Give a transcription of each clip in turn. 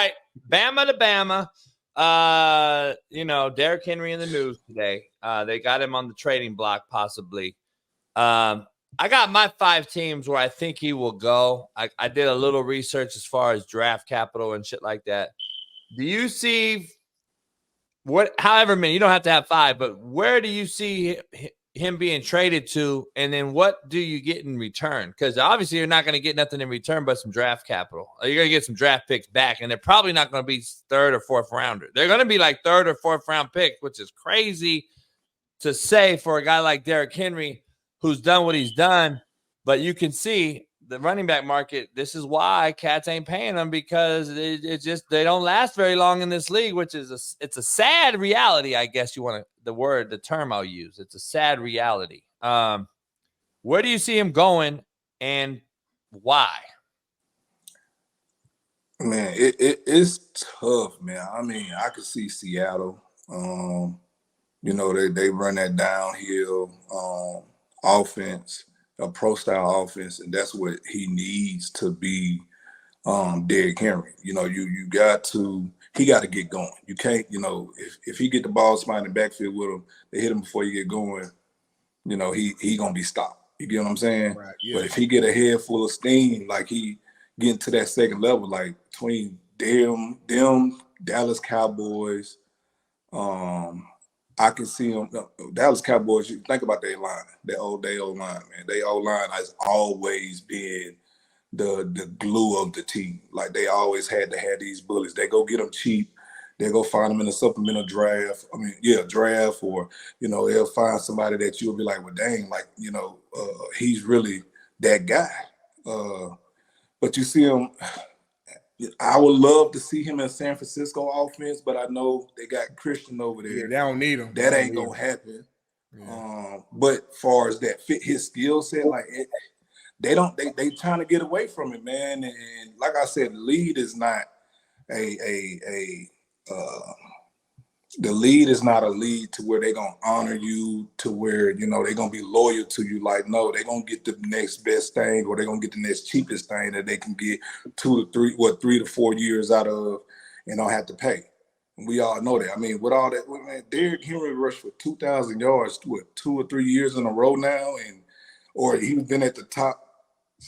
right, Bama to Bama. Derrick Henry in the news today. They got him on the trading block, possibly. I got my 5 teams where I think he will go. I did a little research as far as draft capital and shit like that. Do you see however many, you don't have to have 5, but where do you see him being traded to? And then what do you get in return? Because obviously you're not going to get nothing in return but some draft capital. You're going to get some draft picks back, and they're probably not going to be 3rd or 4th rounder. They're going to be like 3rd or 4th round picks, which is crazy to say for a guy like Derrick Henry, who's done what he's done. But you can see the running back market. This is why cats ain't paying them, because they don't last very long in this league, which is it's a sad reality. I guess you want the term I'll use. It's a sad reality. Where do you see him going, and why? Man, it's tough, man. I mean, I could see Seattle. They run that downhill offense, a pro-style offense, and that's what he needs to be. Derrick Henry, he got to get going. You can't, if he get the ball spot in the backfield with him, they hit him before you get going, he gonna be stopped. You get what I'm saying? Right, yeah. But if he get a head full of steam, like he getting to that second level, like between them Dallas Cowboys, I can see him. Dallas Cowboys, you think about their line, their old line, man. Their old line has always been the glue of the team. Like, they always had to have these bullies. They go get them cheap. They go find them in a supplemental draft. Draft, or, they'll find somebody that you'll be like, well, dang, like, he's really that guy. But you see him, I would love to see him in San Francisco offense, but I know they got Christian over there. Yeah, they don't need him. That ain't going to happen. Yeah. But far as that fit his skill set, like they trying to get away from it, man. And like I said, the lead is not the lead is not a lead to where they're going to honor you, to where, they're going to be loyal to you. Like, no, they're going to get the next best thing, or they're going to get the next cheapest thing that they can get 3 to 4 years out of and don't have to pay. We all know that. I mean, with all that, man, Derrick Henry rushed for 2,000 yards, 2 or 3 years in a row now, or he's been at the top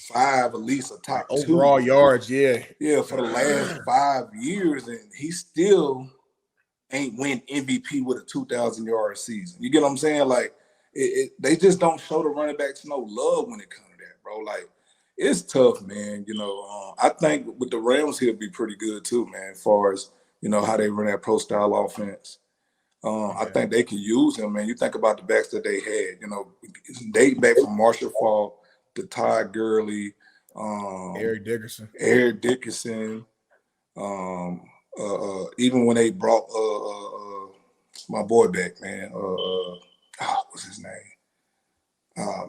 5, at least a top 2 overall yards, yeah, for the last 5 years, and he still ain't win MVP with a 2,000-yard season. You get what I'm saying? Like, they just don't show the running backs no love when it comes to that, bro. Like, it's tough, man. I think with the Rams, he'll be pretty good too, man, as far as, how they run that pro-style offense. I think they can use him, man. You think about the backs that they had, dating back from Marshall Faulk to Todd Gurley, Eric Dickerson. Even when they brought my boy back, man. What's his name?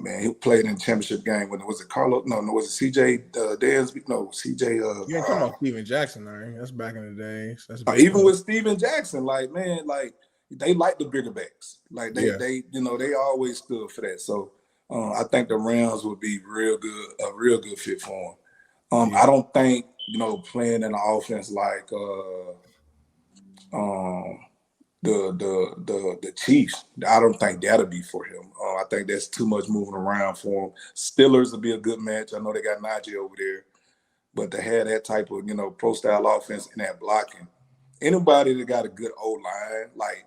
Man, he played in the championship game. Was it Carlos? No, was it CJ Dansby? No, CJ. You're talking about Steven Jackson, right? That's back in the days. Even with Steven Jackson, like, man, like, they like the bigger backs. Like, they always stood for that. So I think the Rams would be a real good fit for him. I don't think, playing in an offense like the Chiefs, I don't think that'll be for him. I think that's too much moving around for him. Steelers will be a good match. I know they got Najee over there, but to have that type of pro-style offense and that blocking, anybody that got a good O-line, like,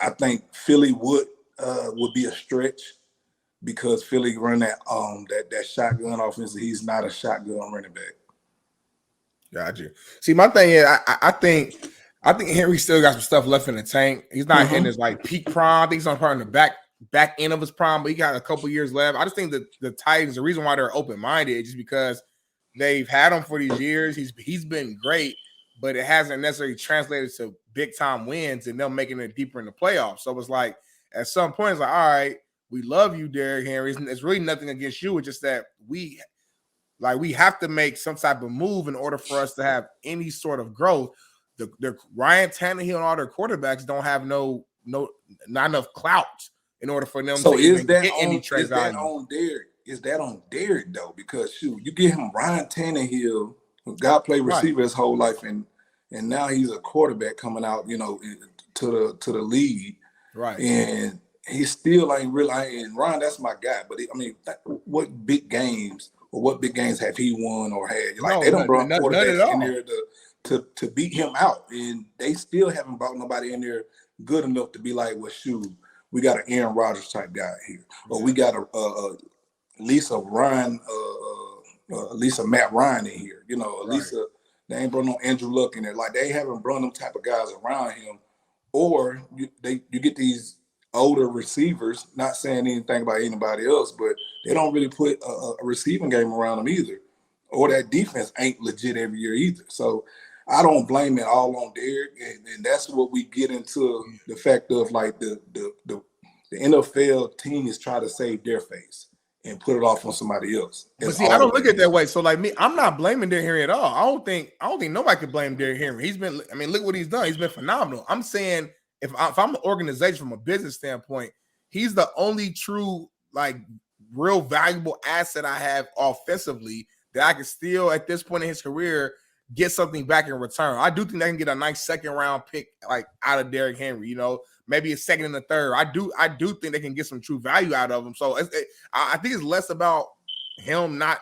I think Philly would be a stretch, because Philly run that shotgun offense. He's not a shotgun running back. Gotcha. See, my thing is, I think Henry still got some stuff left in the tank. He's not in his peak prime. I think he's on part in the back end of his prime, but he got a couple years left. I just think that the Titans, the reason why they're open-minded is just because they've had him for these years. He's been great, but it hasn't necessarily translated to big-time wins and them making it deeper in the playoffs. So it's like, at some point, it's like, all right, we love you, Derrick Henry. It's really nothing against you. It's just that we have to make some type of move in order for us to have any sort of growth. The Ryan Tannehill and all their quarterbacks don't have not enough clout in order for them to even get any trade value. Is that on Derrick though? Because shoot, you get him Ryan Tannehill, who got played receiver his whole life, and and now he's a quarterback coming out, to the league, right? And he still ain't really. And Ron, that's my guy. But what big games have he won or had? Like they don't brought quarterbacks in there to beat him out, and they still haven't brought nobody in there good enough to be like, well, shoot, we got an Aaron Rodgers type guy here, or we got at least a Matt Ryan in here. At least they ain't brought no Andrew Luck in there. Like they haven't brought them type of guys around him, or you get these older receivers. Not saying anything about anybody else, but they don't really put a receiving game around them either, or that defense ain't legit every year either. So I don't blame it all on Derrick, and that's what we get into the fact of like the NFL teams try to save their face and put it off on somebody else. But see, I don't look at it that way. So like me, I'm not blaming Derrick Henry at all. I don't think nobody could blame Derrick Henry. He's been, look what he's done. He's been phenomenal. I'm saying if I'm an organization from a business standpoint, he's the only true, like, real valuable asset I have offensively that I can still, at this point in his career, get something back in return. I do think they can get a nice second round pick, like, out of Derrick Henry, maybe a second and a third. I do think they can get some true value out of him. So I think it's less about him not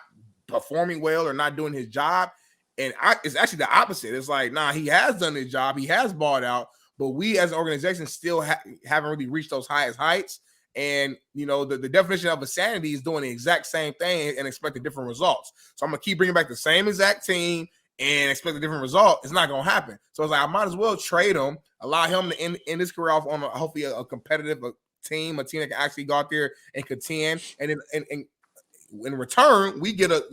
performing well or not doing his job. And it's actually the opposite. It's like, nah, he has done his job. He has balled out, but we as an organization still haven't really reached those highest heights. And, the definition of insanity is doing the exact same thing and expecting different results. So I'm going to keep bringing back the same exact team and expect a different result. It's not going to happen. So it's like, I might as well trade him, allow him to end his career off on hopefully a competitive team, a team that can actually go out there and contend. And then in return, we get a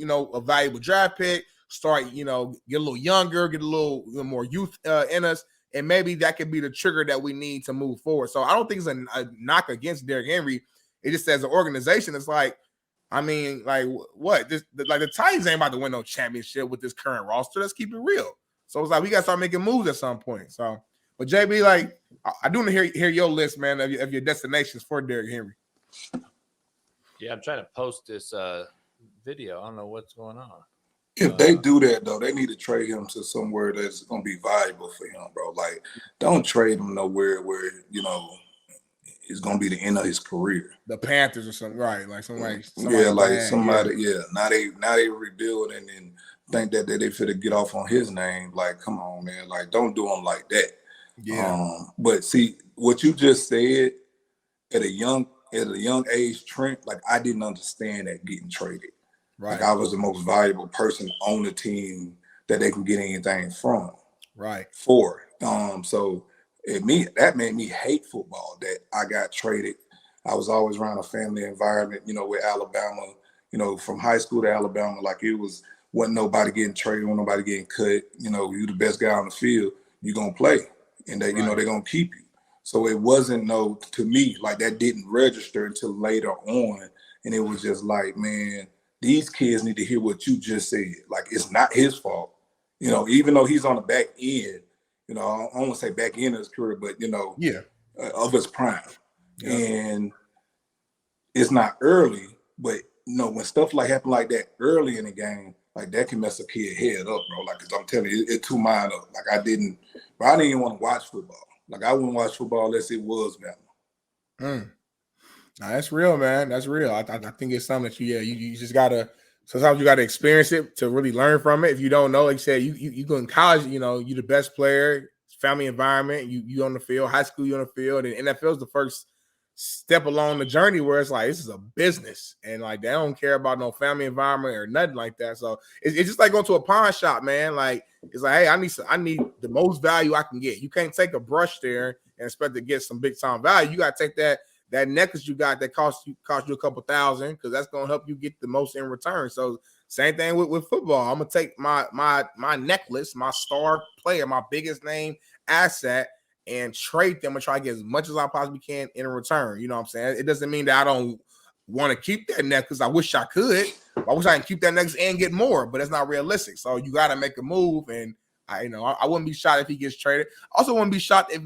valuable draft pick, start, get a little younger, get a little more youth in us. And maybe that could be the trigger that we need to move forward. So I don't think it's a knock against Derrick Henry. It just, as an organization, it's like, what? The Titans ain't about to win no championship with this current roster. Let's keep it real. So it's like we got to start making moves at some point. So, but JB, like, I do want to hear your list, man, of your destinations for Derrick Henry. Yeah, I'm trying to post this video. I don't know what's going on. If they do that, though, they need to trade him to somewhere that's going to be valuable for him, bro. Like, don't trade him nowhere where, it's going to be the end of his career. The Panthers or something, right? Like somebody. Now they rebuilding and think that they fit get off on his name. Like, come on, man. Like, don't do him like that. Yeah. But see, what you just said at a young age, Trent, like, I didn't understand that getting traded. Right. Like, I was the most valuable person on the team that they can get anything from. Right. So that made me hate football, that I got traded. I was always around a family environment, with Alabama, from high school to Alabama. Like, wasn't nobody getting traded, wasn't nobody getting cut. You the best guy on the field, you're going to play. And they're going to keep you. So it wasn't to me, like, that didn't register until later on. And it was just like, man, these kids need to hear what you just said. Like, it's not his fault. Even though he's on the back end, I don't want to say back end of his career, but, of his prime. Yeah. And it's not early, but, when stuff happen like that early in the game, like, that can mess a kid head up, bro. Like, 'cause I'm telling you, it too mine up. Like, I didn't even want to watch football. Like, I wouldn't watch football unless it was Bama. Nah, that's real, man. That's real. I think it's something that you just gotta. Sometimes you gotta experience it to really learn from it. If you don't know, like you said, you go in college, you the best player, family environment, you on the field, high school, you on the field, and NFL is the first step along the journey where it's like, this is a business, and like they don't care about no family environment or nothing like that. So it's just like going to a pawn shop, man. Like, it's like, hey, I need the most value I can get. You can't take a brush there and expect to get some big time value. You gotta take that necklace you got that cost you a couple $1,000, because that's gonna help you get the most in return. So same thing with football. I'm gonna take my necklace, my star player, my biggest name asset, and trade them and try to get as much as I possibly can in return. You know what I'm saying? It doesn't mean that I don't want to keep that necklace. I wish I could. I wish I could keep that necklace and get more, but that's not realistic. So you got to make a move, and I wouldn't be shocked if he gets traded. Also, wouldn't be shocked if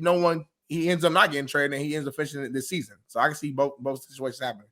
he ends up not getting traded and he ends up finishing this season. So I can see both situations happening.